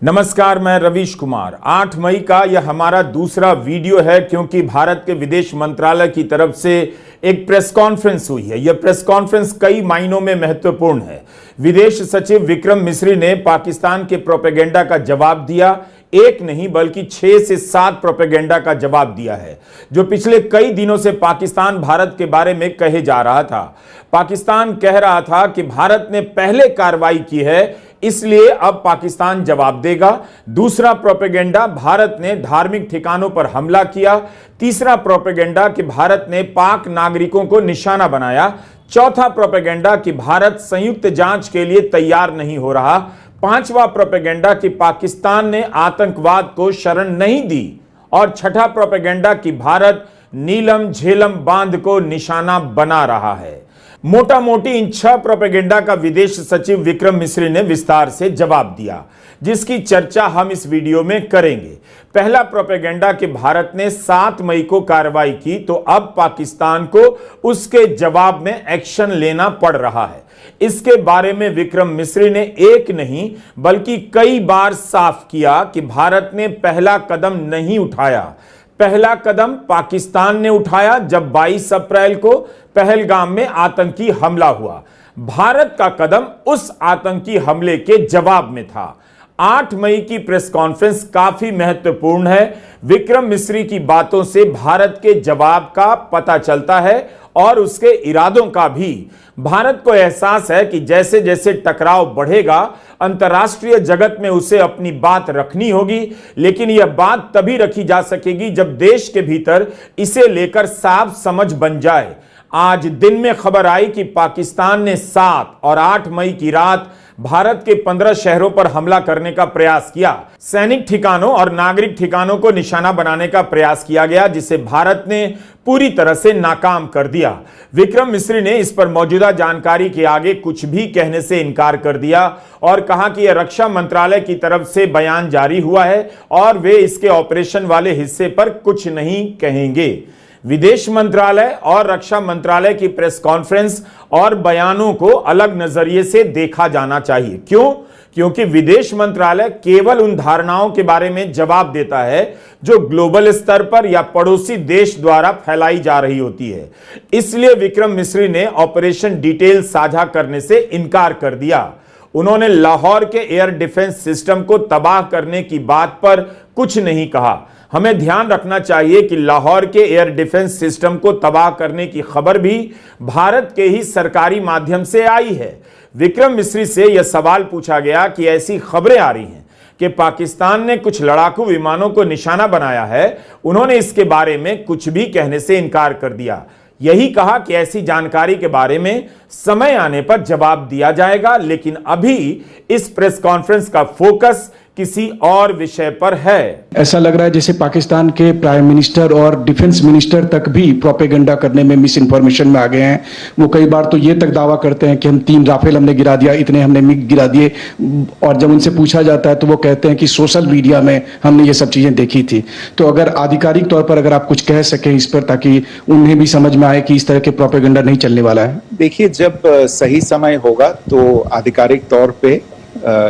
नमस्कार, मैं रवीश कुमार। 8 मई का यह हमारा दूसरा वीडियो है क्योंकि भारत के विदेश मंत्रालय की तरफ से एक प्रेस कॉन्फ्रेंस हुई है। यह प्रेस कॉन्फ्रेंस कई मायनों में महत्वपूर्ण है। विदेश सचिव विक्रम मिस्री ने पाकिस्तान के प्रोपेगेंडा का जवाब दिया। एक नहीं बल्कि 6 से 7 प्रोपेगेंडा का जवाब दिया है जो पिछले कई दिनों से पाकिस्तान भारत के बारे में कहे जा रहा था। पाकिस्तान कह रहा था कि भारत ने पहले कार्रवाई की है, इसलिए अब पाकिस्तान जवाब देगा। दूसरा प्रोपेगेंडा, भारत ने धार्मिक ठिकानों पर हमला किया। तीसरा प्रोपेगेंडा कि भारत ने पाक नागरिकों को निशाना बनाया। चौथा प्रोपेगेंडा कि भारत संयुक्त जांच के लिए तैयार नहीं हो रहा। पांचवा प्रोपेगेंडा कि पाकिस्तान ने आतंकवाद को शरण नहीं दी। और छठा प्रोपेगेंडा कि भारत नीलम झेलम बांध को निशाना बना रहा है। मोटा मोटी इन 6 प्रोपेगेंडा का विदेश सचिव विक्रम मिस्री ने विस्तार से जवाब दिया, जिसकी चर्चा हम इस वीडियो में करेंगे। पहला प्रोपेगेंडा कि भारत ने 7 मई को कार्रवाई की तो अब पाकिस्तान को उसके जवाब में एक्शन लेना पड़ रहा है। इसके बारे में विक्रम मिस्री ने एक नहीं बल्कि कई बार साफ किया कि भारत ने पहला कदम नहीं उठाया। पहला कदम पाकिस्तान ने उठाया जब 22 अप्रैल को पहलगाम में आतंकी हमला हुआ। भारत का कदम उस आतंकी हमले के जवाब में था। 8 मई की प्रेस कॉन्फ्रेंस काफी महत्वपूर्ण है। विक्रम मिस्री की बातों से भारत के जवाब का पता चलता है और उसके इरादों का भी। भारत को एहसास है कि जैसे जैसे टकराव बढ़ेगा, अंतर्राष्ट्रीय जगत में उसे अपनी बात रखनी होगी, लेकिन यह बात तभी रखी जा सकेगी जब देश के भीतर इसे लेकर साफ समझ बन जाए। आज दिन में खबर आई कि पाकिस्तान ने 7 और 8 मई की रात भारत के 15 शहरों पर हमला करने का प्रयास किया। सैनिक ठिकानों और नागरिक ठिकानों को निशाना बनाने का प्रयास किया गया, जिसे भारत ने पूरी तरह से नाकाम कर दिया। विक्रम मिस्री ने इस पर मौजूदा जानकारी के आगे कुछ भी कहने से इनकार कर दिया और कहा कि यह रक्षा मंत्रालय की तरफ से बयान जारी हुआ है और वे इसके ऑपरेशन वाले हिस्से पर कुछ नहीं कहेंगे। विदेश मंत्रालय और रक्षा मंत्रालय की प्रेस कॉन्फ्रेंस और बयानों को अलग नजरिए से देखा जाना चाहिए। क्यों? क्योंकि विदेश मंत्रालय केवल उन धारणाओं के बारे में जवाब देता है जो ग्लोबल स्तर पर या पड़ोसी देश द्वारा फैलाई जा रही होती है। इसलिए विक्रम मिस्री ने ऑपरेशन डिटेल साझा करने से इनकार कर दिया। उन्होंने लाहौर के एयर डिफेंस सिस्टम को तबाह करने की बात पर कुछ नहीं कहा। हमें ध्यान रखना चाहिए कि लाहौर के एयर डिफेंस सिस्टम को तबाह करने की खबर भी भारत के ही सरकारी माध्यम से आई है। विक्रम मिस्री से यह सवाल पूछा गया कि ऐसी खबरें आ रही हैं कि पाकिस्तान ने कुछ लड़ाकू विमानों को निशाना बनाया है। उन्होंने इसके बारे में कुछ भी कहने से इनकार कर दिया। यही कहा कि ऐसी जानकारी के बारे में समय आने पर जवाब दिया जाएगा, लेकिन अभी इस प्रेस कॉन्फ्रेंस का फोकस किसी और विषय पर है। ऐसा लग रहा है जैसे पाकिस्तान के प्राइम मिनिस्टर और डिफेंस मिनिस्टर तक भी प्रोपेगेंडा करने में मिस इन्फॉर्मेशन में आ गए हैं। वो कई बार तो ये तक दावा करते हैं कि हम 3 राफेल हमने गिरा दिया, इतने हमने मिग गिरा दिए, और जब उनसे पूछा जाता है तो वो कहते हैं कि सोशल मीडिया में हमने ये सब चीजें देखी थी। तो अगर आधिकारिक तौर पर अगर आप कुछ कह सके इस पर, ताकि उन्हें भी समझ में आए कि इस तरह के प्रोपेगेंडा नहीं चलने वाला है। देखिए, जब सही समय होगा तो आधिकारिक तौर पे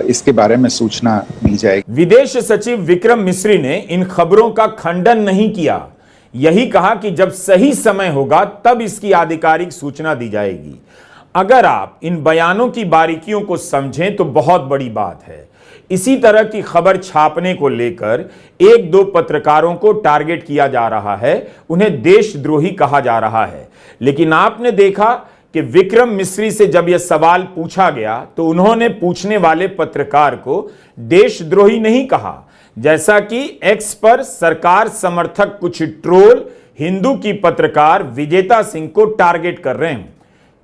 इसके बारे में सूचना मिल जाएगी। विदेश सचिव विक्रम मिस्री ने इन खबरों का खंडन नहीं किया। यही कहा कि जब सही समय होगा तब इसकी आधिकारिक सूचना दी जाएगी। अगर आप इन बयानों की बारीकियों को समझें तो बहुत बड़ी बात है। इसी तरह की खबर छापने को लेकर 1-2 पत्रकारों को टारगेट किया जा रहा है, उन्हें देशद्रोही कहा जा रहा है। लेकिन आपने देखा कि विक्रम मिस्री से जब यह सवाल पूछा गया तो उन्होंने पूछने वाले पत्रकार को देशद्रोही नहीं कहा, जैसा कि एक्स पर सरकार समर्थक कुछ ट्रोल हिंदू की पत्रकार विजेता सिंह को टारगेट कर रहे हैं।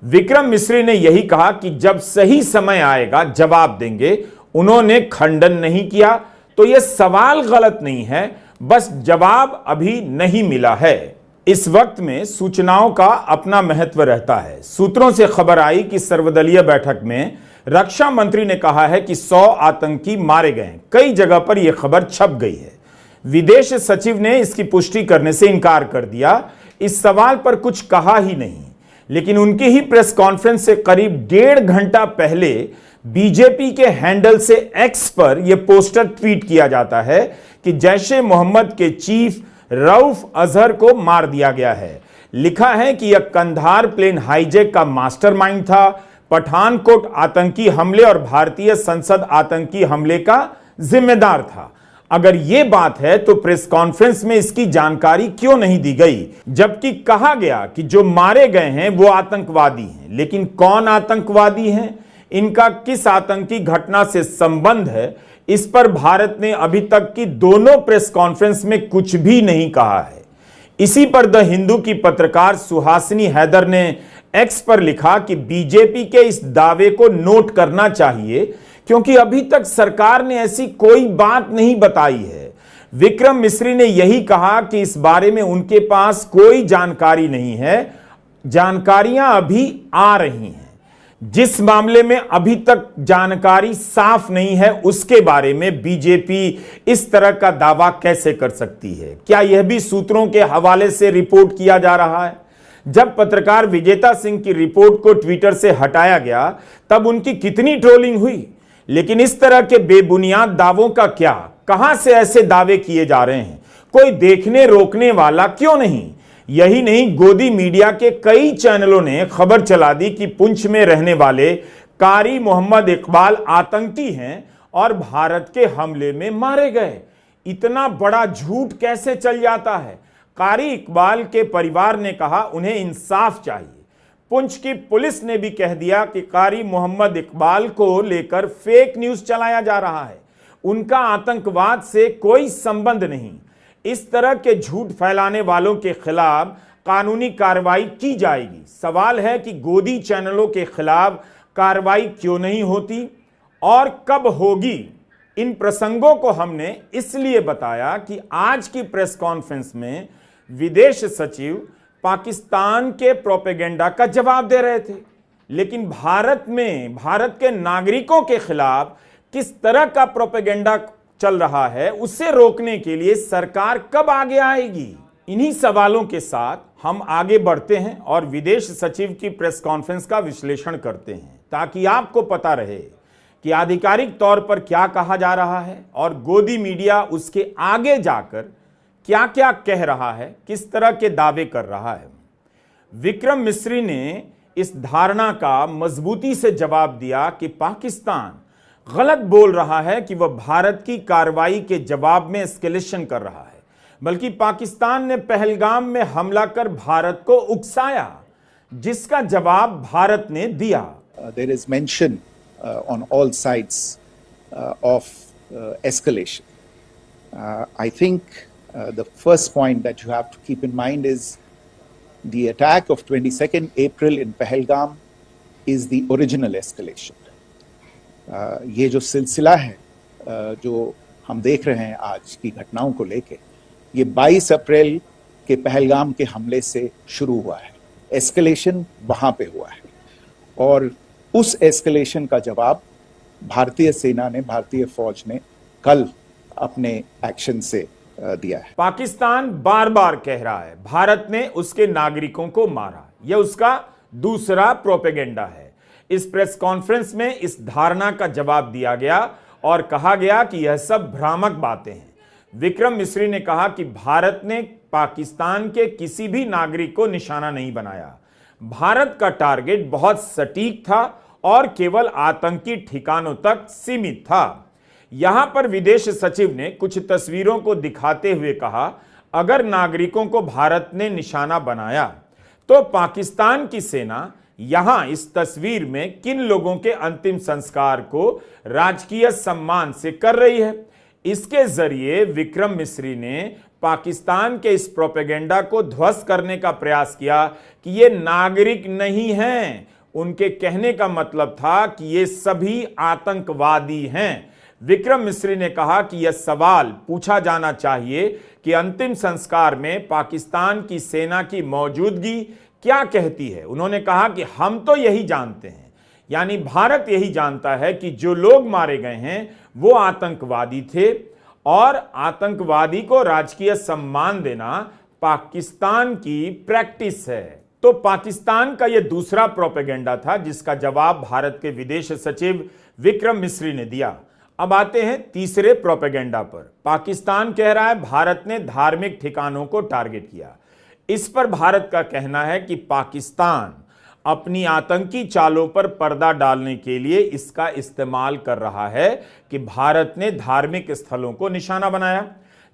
विक्रम मिस्री ने यही कहा कि जब सही समय आएगा जवाब देंगे। उन्होंने खंडन नहीं किया। तो यह सवाल गलत नहीं है, बस जवाब अभी नहीं मिला है। इस वक्त में सूचनाओं का अपना महत्व रहता है। सूत्रों से खबर आई कि सर्वदलीय बैठक में रक्षा मंत्री ने कहा है कि 100 आतंकी मारे गए। कई जगह पर यह खबर छप गई है। विदेश सचिव ने इसकी पुष्टि करने से इनकार कर दिया। इस सवाल पर कुछ कहा ही नहीं। लेकिन उनकी ही प्रेस कॉन्फ्रेंस से करीब 1.5 घंटा पहले बीजेपी के हैंडल से एक्स पर यह पोस्टर ट्वीट किया जाता है कि जैश-ए मोहम्मद के चीफ रऊफ अजहर को मार दिया गया है। लिखा है कि यह कंधार प्लेन हाईजैक का मास्टरमाइंड था, पठानकोट आतंकी हमले और भारतीय संसद आतंकी हमले का जिम्मेदार था। अगर यह बात है तो प्रेस कॉन्फ्रेंस में इसकी जानकारी क्यों नहीं दी गई, जबकि कहा गया कि जो मारे गए हैं वो आतंकवादी हैं। लेकिन कौन आतंकवादी हैं, इनका किस आतंकी घटना से संबंध है, इस पर भारत ने अभी तक की दोनों प्रेस कॉन्फ्रेंस में कुछ भी नहीं कहा है। इसी पर द हिंदू की पत्रकार सुहासिनी हैदर ने एक्स पर लिखा कि बीजेपी के इस दावे को नोट करना चाहिए, क्योंकि अभी तक सरकार ने ऐसी कोई बात नहीं बताई है। विक्रम मिस्री ने यही कहा कि इस बारे में उनके पास कोई जानकारी नहीं है, जानकारियां अभी आ रही हैं। जिस मामले में अभी तक जानकारी साफ नहीं है, उसके बारे में बीजेपी इस तरह का दावा कैसे कर सकती है? क्या यह भी सूत्रों के हवाले से रिपोर्ट किया जा रहा है? जब पत्रकार विजेता सिंह की रिपोर्ट को ट्विटर से हटाया गया, तब उनकी कितनी ट्रोलिंग हुई। लेकिन इस तरह के बेबुनियाद दावों का क्या, कहां से ऐसे दावे किए जा रहे हैं, कोई देखने रोकने वाला क्यों नहीं? यही नहीं, गोदी मीडिया के कई चैनलों ने खबर चला दी कि पुंछ में रहने वाले कारी मोहम्मद इकबाल आतंकी हैं और भारत के हमले में मारे गए। इतना बड़ा झूठ कैसे चल जाता है? कारी इकबाल के परिवार ने कहा उन्हें इंसाफ चाहिए। पुंछ की पुलिस ने भी कह दिया कि कारी मोहम्मद इकबाल को लेकर फेक न्यूज चलाया जा रहा है, उनका आतंकवाद से कोई संबंध नहीं। इस तरह के झूठ फैलाने वालों के खिलाफ कानूनी कार्रवाई की जाएगी। सवाल है कि गोदी चैनलों के खिलाफ कार्रवाई क्यों नहीं होती और कब होगी? इन प्रसंगों को हमने इसलिए बताया कि आज की प्रेस कॉन्फ्रेंस में विदेश सचिव पाकिस्तान के प्रोपेगेंडा का जवाब दे रहे थे, लेकिन भारत में भारत के नागरिकों के खिलाफ किस तरह का प्रोपेगेंडा चल रहा है, उसे रोकने के लिए सरकार कब आगे आएगी? इन्हीं सवालों के साथ हम आगे बढ़ते हैं और विदेश सचिव की प्रेस कॉन्फ्रेंस का विश्लेषण करते हैं, ताकि आपको पता रहे कि आधिकारिक तौर पर क्या कहा जा रहा है और गोदी मीडिया उसके आगे जाकर क्या क्या कह रहा है, किस तरह के दावे कर रहा है। विक्रम मिस्री ने इस धारणा का मजबूती से जवाब दिया कि पाकिस्तान गलत बोल रहा है कि वह भारत की कार्रवाई के जवाब में एस्केलेशन कर रहा है, बल्कि पाकिस्तान ने पहलगाम में हमला कर भारत को उकसाया, जिसका जवाब भारत ने दिया। There is mention on all sides of escalation. I think the first point that you have to keep in mind is the attack of 22nd April in Pahalgam is the original escalation. ये जो सिलसिला है जो हम देख रहे हैं आज की घटनाओं को लेके, ये 22 अप्रैल के पहलगाम के हमले से शुरू हुआ है। एस्केलेशन वहां पे हुआ है और उस एस्केलेशन का जवाब भारतीय सेना ने, भारतीय फौज ने कल अपने एक्शन से दिया है। पाकिस्तान बार बार कह रहा है भारत ने उसके नागरिकों को मारा, यह उसका दूसरा प्रोपेगेंडा है। इस प्रेस कॉन्फ्रेंस में इस धारणा का जवाब दिया गया और कहा गया कि यह सब भ्रामक बातें हैं। विक्रम मिस्री ने कहा कि भारत ने पाकिस्तान के किसी भी नागरिक को निशाना नहीं बनाया। भारत का टारगेट बहुत सटीक था और केवल आतंकी ठिकानों तक सीमित था। यहां पर विदेश सचिव ने कुछ तस्वीरों को दिखाते हुए कहा, अगर नागरिकों को भारत ने निशाना बनाया तो पाकिस्तान की सेना यहां इस तस्वीर में किन लोगों के अंतिम संस्कार को राजकीय सम्मान से कर रही है। इसके जरिए विक्रम मिस्री ने पाकिस्तान के इस प्रोपेगेंडा को ध्वस्त करने का प्रयास किया कि ये नागरिक नहीं हैं। उनके कहने का मतलब था कि ये सभी आतंकवादी हैं। विक्रम मिस्री ने कहा कि यह सवाल पूछा जाना चाहिए कि अंतिम संस्कार में पाकिस्तान की सेना की मौजूदगी क्या कहती है। उन्होंने कहा कि हम तो यही जानते हैं, यानी भारत यही जानता है कि जो लोग मारे गए हैं वो आतंकवादी थे और आतंकवादी को राजकीय सम्मान देना पाकिस्तान की प्रैक्टिस है। तो पाकिस्तान का यह दूसरा प्रोपेगेंडा था जिसका जवाब भारत के विदेश सचिव विक्रम मिस्री ने दिया। अब आते हैं तीसरे प्रोपेगेंडा पर। पाकिस्तान कह रहा है भारत ने धार्मिक ठिकानों को टारगेट किया। इस पर भारत का कहना है कि पाकिस्तान अपनी आतंकी चालों पर पर्दा डालने के लिए इसका इस्तेमाल कर रहा है कि भारत ने धार्मिक स्थलों को निशाना बनाया,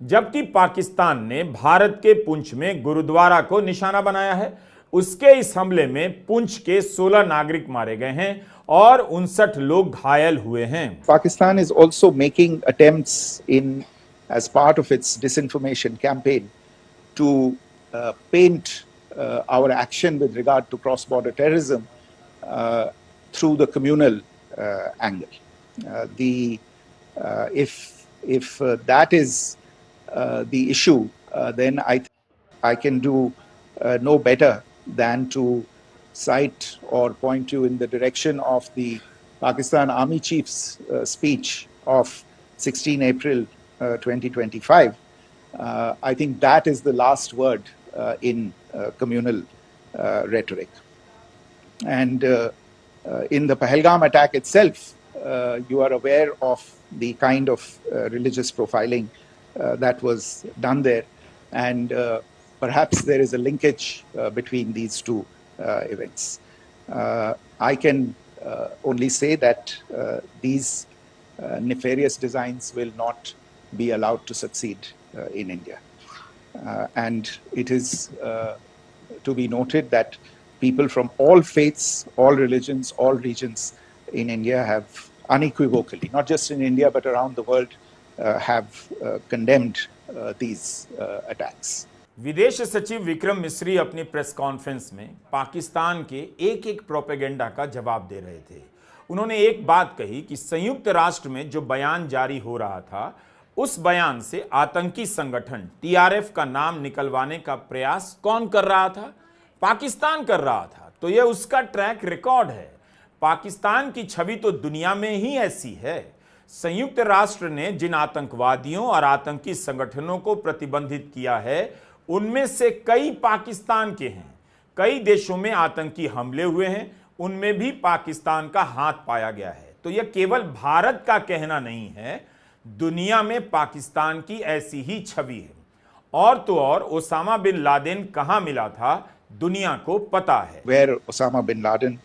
जबकि पाकिस्तान ने भारत के पुंछ में गुरुद्वारा को निशाना बनाया है। उसके इस हमले में पुंछ के 16 नागरिक मारे गए हैं और 59 लोग घायल हुए हैं। Pakistan is also making attempts as part of its disinformation campaign to paint our action with regard to cross-border terrorism through the communal angle. If that is the issue, then I can do no better than to cite or point you in the direction of the Pakistan Army Chief's speech of 16 April 2025. I think that is the last word in communal rhetoric. And in the Pahalgam attack itself, you are aware of the kind of religious profiling that was done there. And perhaps there is a linkage between these two events. I can only say that these nefarious designs will not be allowed to succeed in India. And it is to be noted that people from all faiths, all religions, all regions in India have unequivocally, not just in India but around the world, have condemned these attacks. विदेश सचिव विक्रम मिस्री अपनी press conference में पाकिस्तान के एक एक propaganda का जवाब दे रहे थे। उन्होंने एक बात कही कि संयुक्त राष्ट्र में जो बयान जारी हो रहा था, उस बयान से आतंकी संगठन टीआरएफ का नाम निकलवाने का प्रयास कौन कर रहा था? पाकिस्तान कर रहा था। तो यह उसका ट्रैक रिकॉर्ड है। पाकिस्तान की छवि तो दुनिया में ही ऐसी है। संयुक्त राष्ट्र ने जिन आतंकवादियों और आतंकी संगठनों को प्रतिबंधित किया है, उनमें से कई पाकिस्तान के हैं। कई देशों में आतंकी हमले हुए हैं, उनमें भी पाकिस्तान का हाथ पाया गया है। तो यह केवल भारत का कहना नहीं है, दुनिया में पाकिस्तान की ऐसी ही छवि है। और तो और ओसामा बिन लादेन कहां मिला था, दुनिया को पता है। Where Osama bin Laden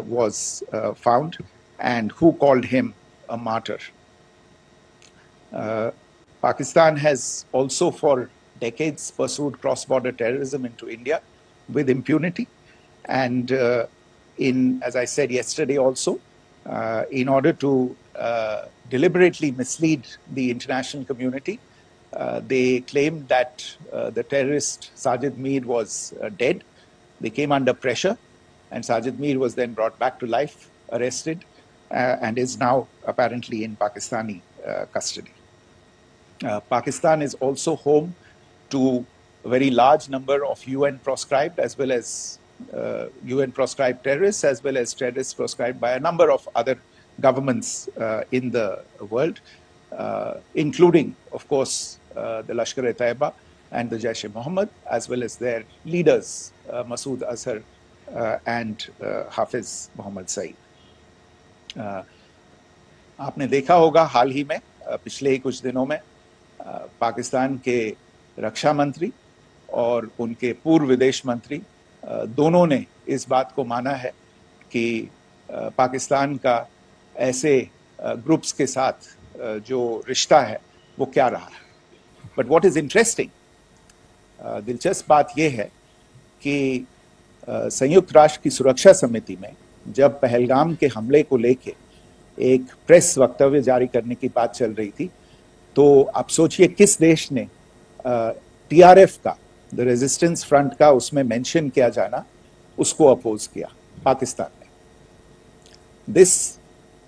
was found and who called him a martyr. Pakistan has also for decades pursued cross-border terrorism into India with impunity, and as I said yesterday also, in order to deliberately mislead the international community, they claimed that the terrorist Sajid Mir was dead. They came under pressure, and Sajid Mir was then brought back to life, arrested, and is now apparently in Pakistani custody. Pakistan is also home to a very large number of UN proscribed as well as UN proscribed terrorists, as well as terrorists proscribed by a number of other governments in the world, including, of course, the Lashkar-e-Taiba and the Jaish-e-Mohammed, as well as their leaders, Masood Azhar and Hafiz Mohammed Saeed. आपने देखा होगा हाल ही में पिछले ही कुछ दिनों में पाकिस्तान के रक्षा मंत्री और उनके पूर्व विदेश मंत्री दोनों ने इस बात को माना है कि पाकिस्तान का ऐसे ग्रुप्स के साथ जो रिश्ता है वो क्या रहा है। बट व्हाट इज इंटरेस्टिंग, दिलचस्प बात यह है कि संयुक्त राष्ट्र की सुरक्षा समिति में जब पहलगाम के हमले को लेके एक प्रेस वक्तव्य जारी करने की बात चल रही थी, तो आप सोचिए किस देश ने टीआरएफ का, द रेजिस्टेंस फ्रंट का उसमें मेंशन किया जाना, उसको अपोज किया, पाकिस्तान ने। This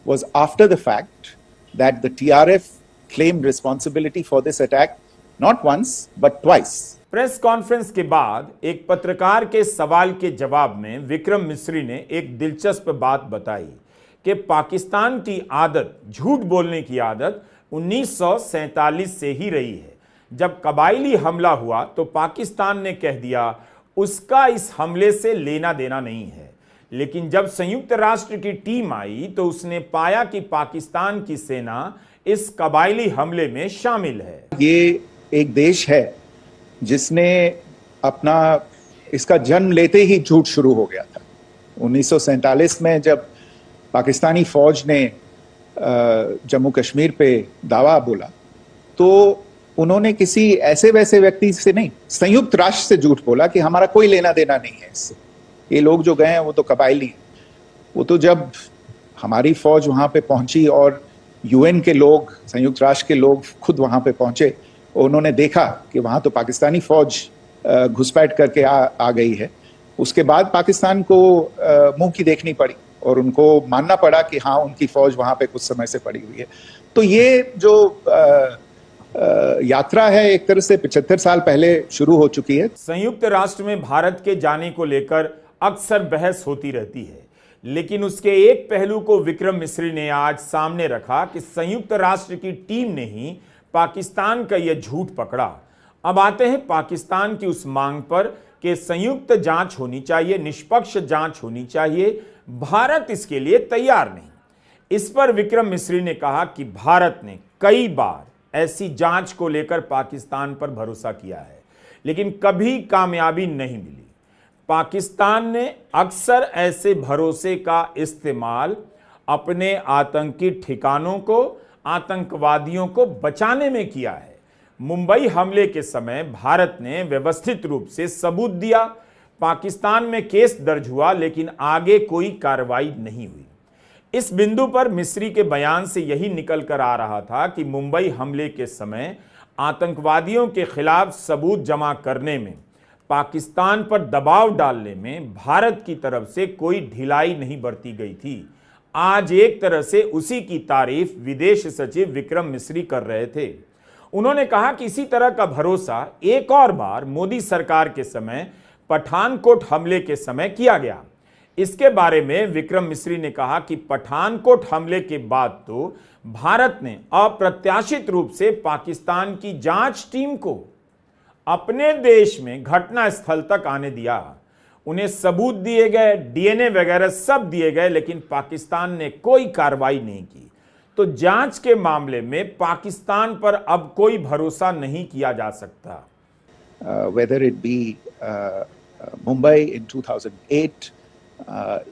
was after the fact that the TRF claimed responsibility for this attack not once but twice. Press conference के बाद एक पत्रकार के सवाल के जवाब में विक्रम मिस्री ने एक दिलचस्प बात बताई कि पाकिस्तान की आदत, झूठ बोलने की आदत 1947 से ही रही है। जब कबायली हमला हुआ तो पाकिस्तान ने कह दिया उसका इस हमले से लेना देना नहीं है। लेकिन जब संयुक्त राष्ट्र की टीम आई तो उसने पाया कि पाकिस्तान की सेना इस कबायली हमले में शामिल है। ये एक देश है जिसने अपना इसका जन्म लेते ही झूठ शुरू हो गया था। 1947 में जब पाकिस्तानी फौज ने जम्मू कश्मीर पे दावा बोला तो उन्होंने किसी ऐसे वैसे व्यक्ति से नहीं, संयुक्त राष्ट्र से झूठ बोला कि हमारा कोई लेना देना नहीं है इससे, ये लोग जो गए हैं वो तो कबायली हैं। वो तो जब हमारी फौज वहां पे पहुंची और यूएन के लोग, संयुक्त राष्ट्र के लोग खुद वहां पे पहुंचे, उन्होंने देखा कि वहां तो पाकिस्तानी फौज घुसपैठ करके आ गई है, उसके बाद पाकिस्तान को मुंह की देखनी पड़ी और उनको मानना पड़ा कि हाँ उनकी फौज वहां पे कुछ समय से पड़ी हुई है। तो ये जो यात्रा है एक तरह से 75 साल पहले शुरू हो चुकी है। संयुक्त राष्ट्र में भारत के जाने को लेकर अक्सर बहस होती रहती है, लेकिन उसके एक पहलू को विक्रम मिस्री ने आज सामने रखा कि संयुक्त राष्ट्र की टीम ने ही पाकिस्तान का यह झूठ पकड़ा। अब आते हैं पाकिस्तान की उस मांग पर कि संयुक्त जांच होनी चाहिए, निष्पक्ष जांच होनी चाहिए। भारत इसके लिए तैयार नहीं। इस पर विक्रम मिस्री ने कहा कि भारत ने कई बार ऐसी जांच को लेकर पाकिस्तान पर भरोसा किया है, लेकिन कभी कामयाबी नहीं मिली। पाकिस्तान ने अक्सर ऐसे भरोसे का इस्तेमाल अपने आतंकी ठिकानों को, आतंकवादियों को बचाने में किया है। मुंबई हमले के समय भारत ने व्यवस्थित रूप से सबूत दिया, पाकिस्तान में केस दर्ज हुआ, लेकिन आगे कोई कार्रवाई नहीं हुई। इस बिंदु पर मिस्री के बयान से यही निकल कर आ रहा था कि मुंबई हमले के समय आतंकवादियों के खिलाफ सबूत जमा करने में, पाकिस्तान पर दबाव डालने में भारत की तरफ से कोई ढिलाई नहीं बरती गई थी। आज एक तरह से उसी की तारीफ विदेश सचिव विक्रम मिस्री कर रहे थे। उन्होंने कहा कि इसी तरह का भरोसा एक और बार मोदी सरकार के समय पठानकोट हमले के समय किया गया। इसके बारे में विक्रम मिस्री ने कहा कि पठानकोट हमले के बाद तो भारत ने अप्रत्याशित रूप से पाकिस्तान की जांच टीम को अपने देश में घटना स्थल तक आने दिया। उन्हें सबूत दिए गए, डीएनए वगैरह सब दिए गए, लेकिन पाकिस्तान ने कोई कार्रवाई नहीं की। तो जांच के मामले में पाकिस्तान पर अब कोई भरोसा नहीं किया जा सकता। Whether it be Mumbai in 2008,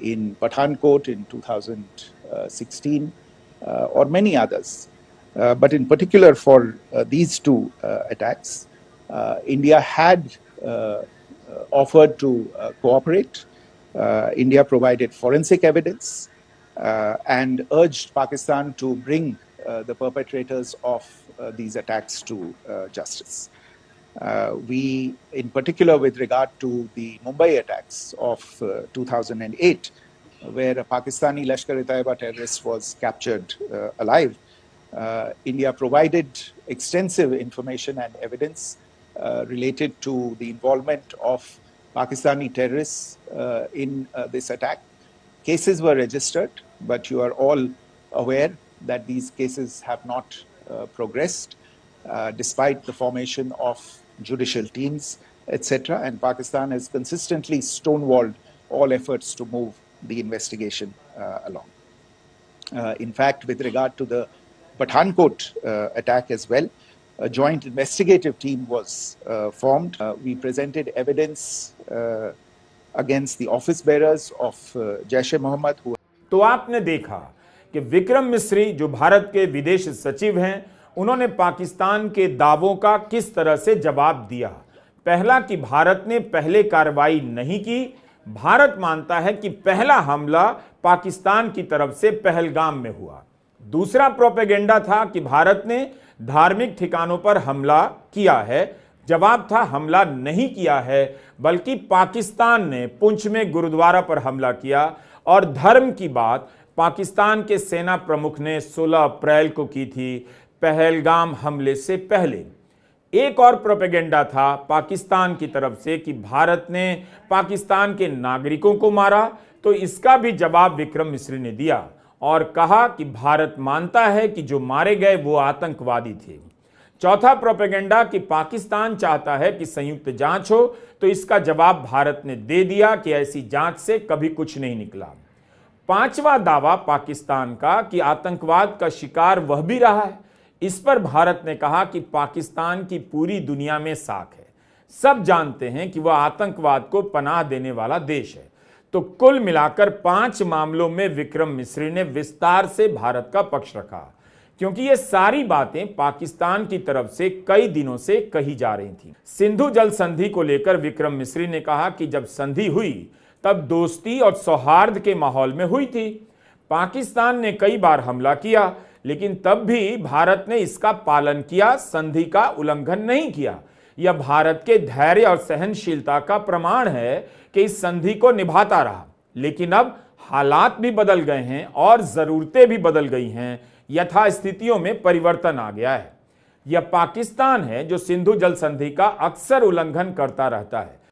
in Pathankot in 2016, or many others, but in particular for these two attacks, India had offered to cooperate. India provided forensic evidence and urged Pakistan to bring the perpetrators of these attacks to justice. We, in particular with regard to the Mumbai attacks of 2008, where a Pakistani Lashkar-e-Taiba terrorist was captured alive, India provided extensive information and evidence related to the involvement of Pakistani terrorists in this attack. Cases were registered, but you are all aware that these cases have not progressed despite the formation of judicial teams, etc. And Pakistan has consistently stonewalled all efforts to move the investigation along. In fact, with regard to the Pathankot attack as well, a joint investigative team was formed. We presented evidence against the office bearers of Jaish-e-Mohammed who तो आपने देखा कि विक्रम मिस्री जो भारत के विदेश सचिव हैं, उन्होंने पाकिस्तान के दावों का किस तरह से जवाब दिया। पहला कि भारत ने पहले कार्रवाई नहीं की। भारत मानता है कि पहला हमला पाकिस्तान की तरफ से पहलगाम में हुआ। दूसरा प्रोपेगेंडा था कि भारत ने धार्मिक ठिकानों पर हमला किया है। जवाब था हमला नहीं किया है, बल्कि पाकिस्तान ने पुंछ में गुरुद्वारा पर हमला किया। और धर्म की बात पाकिस्तान के सेना प्रमुख ने 16 अप्रैल को की थी, पहलगाम हमले से पहले। एक और प्रोपेगेंडा था पाकिस्तान की तरफ से कि भारत ने पाकिस्तान के नागरिकों को मारा। तो इसका भी जवाब विक्रम मिस्री ने दिया और कहा कि भारत मानता है कि जो मारे गए वो आतंकवादी थे। चौथा प्रोपेगेंडा कि पाकिस्तान चाहता है कि संयुक्त जांच हो, तो इसका जवाब भारत ने दे दिया कि ऐसी जांच से कभी कुछ नहीं निकला। पांचवा दावा पाकिस्तान का कि आतंकवाद का शिकार वह भी रहा है। इस पर भारत ने कहा कि पाकिस्तान की पूरी दुनिया में साख है, सब जानते हैं कि वह आतंकवाद को पनाह देने वाला देश है। तो कुल मिलाकर 5 मामलों में विक्रम मिस्री ने विस्तार से भारत का पक्ष रखा, क्योंकि ये सारी बातें पाकिस्तान की तरफ से कई दिनों से कही जा रही थी। सिंधु जल संधि को लेकर विक्रम मिस्री ने कहा कि जब संधि हुई तब दोस्ती और सौहार्द के माहौल में हुई थी। पाकिस्तान ने कई बार हमला किया, लेकिन तब भी भारत ने इसका पालन किया, संधि का उल्लंघन नहीं किया। यह भारत के धैर्य और सहनशीलता का प्रमाण है कि इस संधि को निभाता रहा। लेकिन अब हालात भी बदल गए हैं और जरूरतें भी बदल गई हैं, यथास्थितियों में परिवर्तन आ गया है। यह पाकिस्तान है जो सिंधु जल संधि का अक्सर उल्लंघन करता रहता है।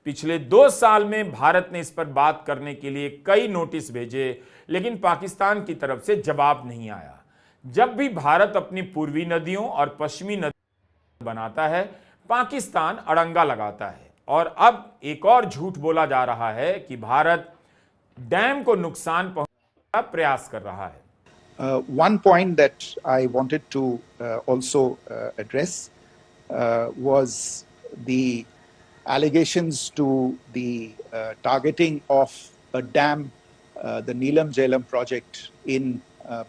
पिछले 2 साल में भारत ने इस पर बात करने के लिए कई नोटिस भेजे, लेकिन पाकिस्तान की तरफ से जवाब नहीं आया। जब भी भारत अपनी पूर्वी नदियों और पश्चिमी नदियों बनाता है, पाकिस्तान अड़ंगा लगाता है। और अब एक और झूठ बोला जा रहा है कि भारत डैम को नुकसान पहुंचाने का प्रयास कर रहा है। One point that I wanted to also address was the allegations to the targeting of a dam, the Neelam Jhelum project in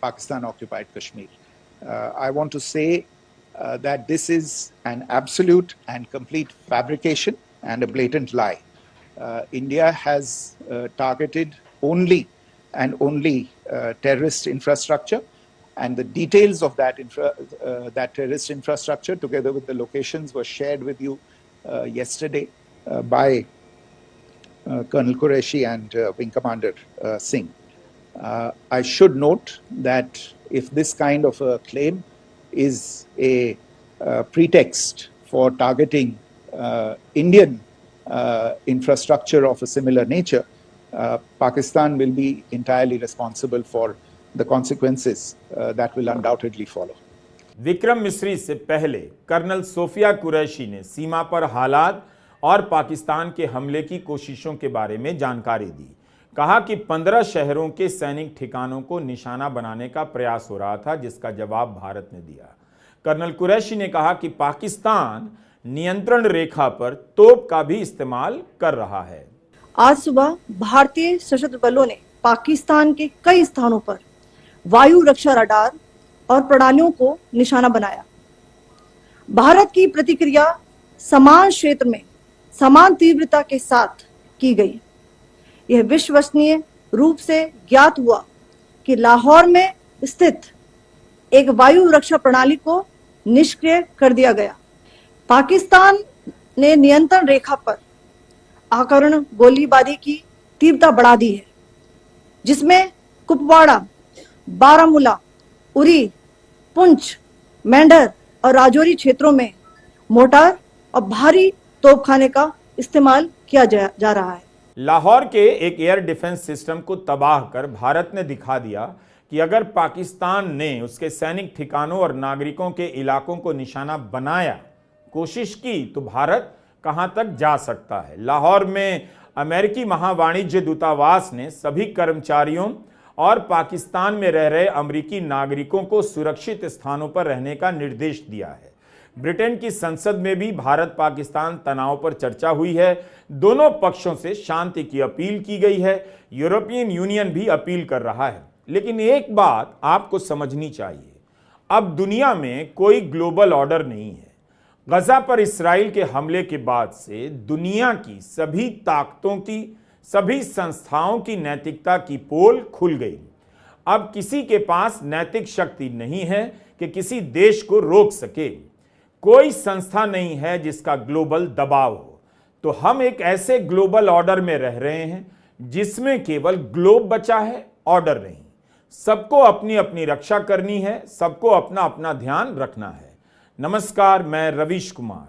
Pakistan occupied Kashmir. I want to say that this is an absolute and complete fabrication and a blatant lie. India has targeted only and only terrorist infrastructure, and the details of that terrorist infrastructure together with the locations were shared with you yesterday by Colonel Qureshi and Wing Commander Singh. I should note that if this kind of a claim is a pretext for targeting Indian infrastructure of a similar nature, Pakistan will be entirely responsible for the consequences that will undoubtedly follow. Vikram Misri से पहले colonel Sophia Qureshi ने सीमा पर हालात और पाकिस्तान के हमले की कोशिशों के बारे में जानकारी दी। कहा कि 15 शहरों के सैनिक ठिकानों को निशाना बनाने का प्रयास हो रहा था, जिसका जवाब भारत ने दिया। कर्नल कुरैशी ने कहा कि पाकिस्तान नियंत्रण रेखा पर तोप का भी इस्तेमाल कर रहा है। आज सुबह भारतीय सशस्त्र बलों ने पाकिस्तान के कई स्थानों पर वायु रक्षा रडार और प्रणालियों को निशाना बनाया। भारत की प्रतिक्रिया समान क्षेत्र में समान तीव्रता के साथ की गई। यह विश्वसनीय रूप से ज्ञात हुआ कि लाहौर में स्थित एक वायु रक्षा प्रणाली को निष्क्रिय कर दिया गया। पाकिस्तान ने नियंत्रण रेखा पर आकरण गोलीबारी की तीव्रता बढ़ा दी है, जिसमें कुपवाड़ा, बारामूला, उरी, पुंछ, मेंढर और राजौरी क्षेत्रों में मोर्टार और भारी तोपखाने का इस्तेमाल किया जा रहा है। लाहौर के एक एयर डिफेंस सिस्टम को तबाह कर भारत ने दिखा दिया कि अगर पाकिस्तान ने उसके सैनिक ठिकानों और नागरिकों के इलाकों को निशाना बनाया, कोशिश की, तो भारत कहां तक जा सकता है। लाहौर में अमेरिकी महावाणिज्य दूतावास ने सभी कर्मचारियों और पाकिस्तान में रह रहे अमेरिकी नागरिकों को सुरक्षित स्थानों पर रहने का निर्देश दिया है। ब्रिटेन की संसद में भी भारत पाकिस्तान तनाव पर चर्चा हुई है। दोनों पक्षों से शांति की अपील की गई है। यूरोपियन यूनियन भी अपील कर रहा है। लेकिन एक बात आपको समझनी चाहिए, अब दुनिया में कोई ग्लोबल ऑर्डर नहीं है। गजा पर इस्राइल के हमले के बाद से दुनिया की सभी ताकतों की, सभी संस्थाओं की नैतिकता की पोल खुल गई। अब किसी के पास नैतिक शक्ति नहीं है कि किसी देश को रोक सके। कोई संस्था नहीं है जिसका ग्लोबल दबाव हो। तो हम एक ऐसे ग्लोबल ऑर्डर में रह रहे हैं जिसमें केवल ग्लोब बचा है, ऑर्डर नहीं। सबको अपनी अपनी रक्षा करनी है, सबको अपना अपना ध्यान रखना है। नमस्कार, मैं रवीश कुमार।